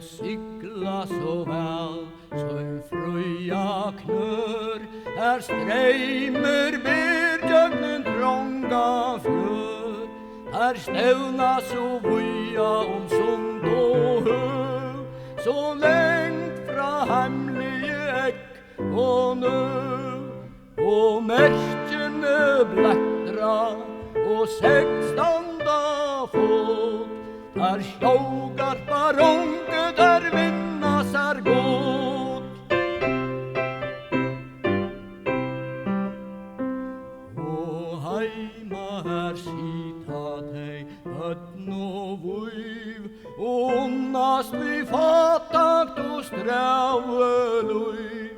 sigla så väl som fröja knör. Här streymer bergjögnen trånga fjör. Här stävna så voja sund och hö. Så längt fra hemlige äck och nö. Och märkene blättra och 16:da fot. Där stågar baronke där vinnas är god. Och heima här sita dig ötten och vuiv. Och onnast vi fatakt och strävelöiv.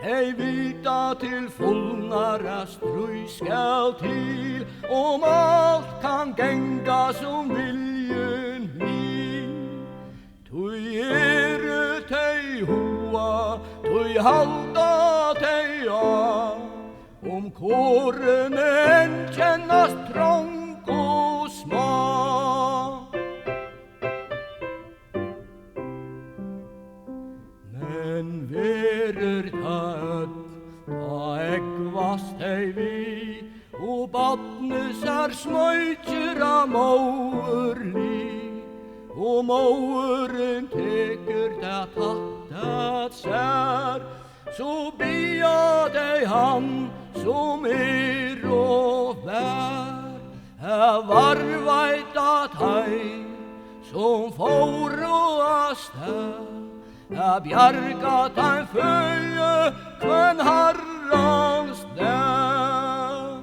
Hej vita till fullnara struj skall till. Om allt kan gänga som viljen vill. Tui tei hoa, tui halda tei a. Om kåren än kännas trång och sma. Men verer ta äggvast ej vi. Och badnesar smöjtjer av måerli. Och måeren teker det tattat sär. Så bia dig han som och vär. Här varvajt att hej som får och stär. Jag bjargat en föje kvann herrans där.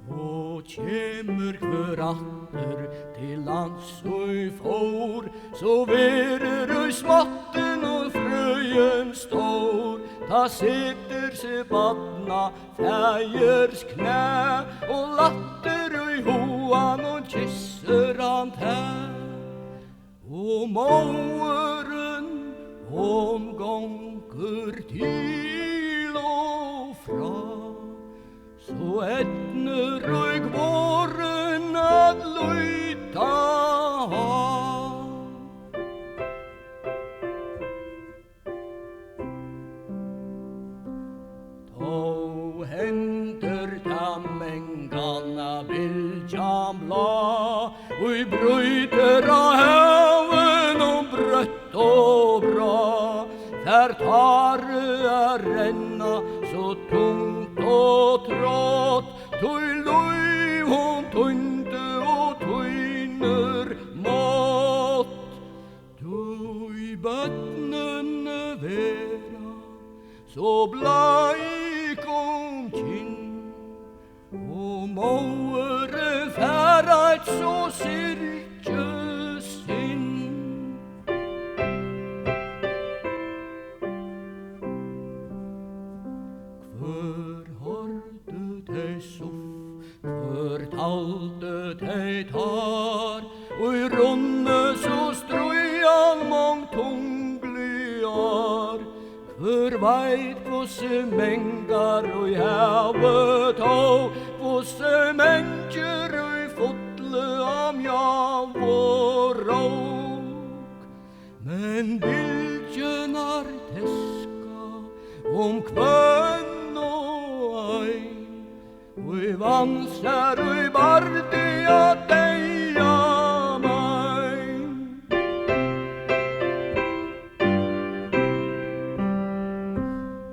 Och kämmer kvöratter till lands och får. Så verer i smatten och fröjen står. Ta sätter sig badna fjäjers knä. Och latter i hoan och kysser han tär. Och måeren omgångar till och fra. Så ettner rög våren att lyta ha. Då händer tammengarna viljan blå. Och i bryter av haven och brött och bra. Där tar ränna så tungt och trått. Tui löv hon tunte och tuiner mått. Tui bötnen vera så blajk om kinn. Och måere färrat så sirkesinn. Förtalte dig tar och i runde så strujan mångtungligar. För på semängar och i havet och på semänger och i fotle am jag vår råk. Men vilken arteska om kvön och ej. Och i vansar och i bardi att deja mig.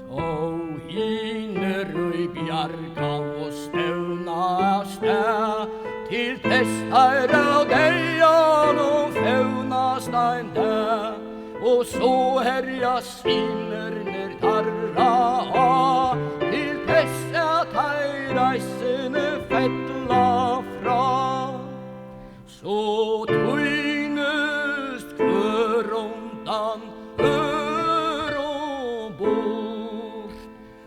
Tå hiner och i bjarga och stävna stä. Till testhära och dejan och fävna stein där. Och så härja siner när tarra ha. Till tessa reisene fettla fra. Så tynest kvörondan hör och bort.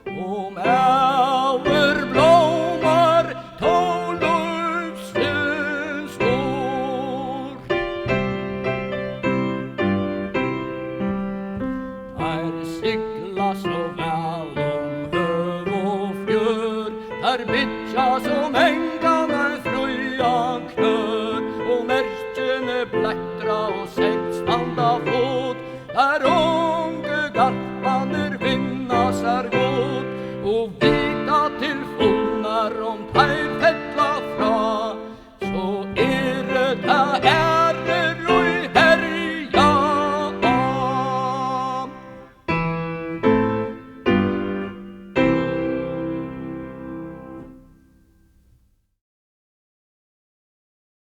Om över blommar ta luften står. Här sigla så väl om höv och fjör. Här bitcha som ängarna fröja til fulnar om pæl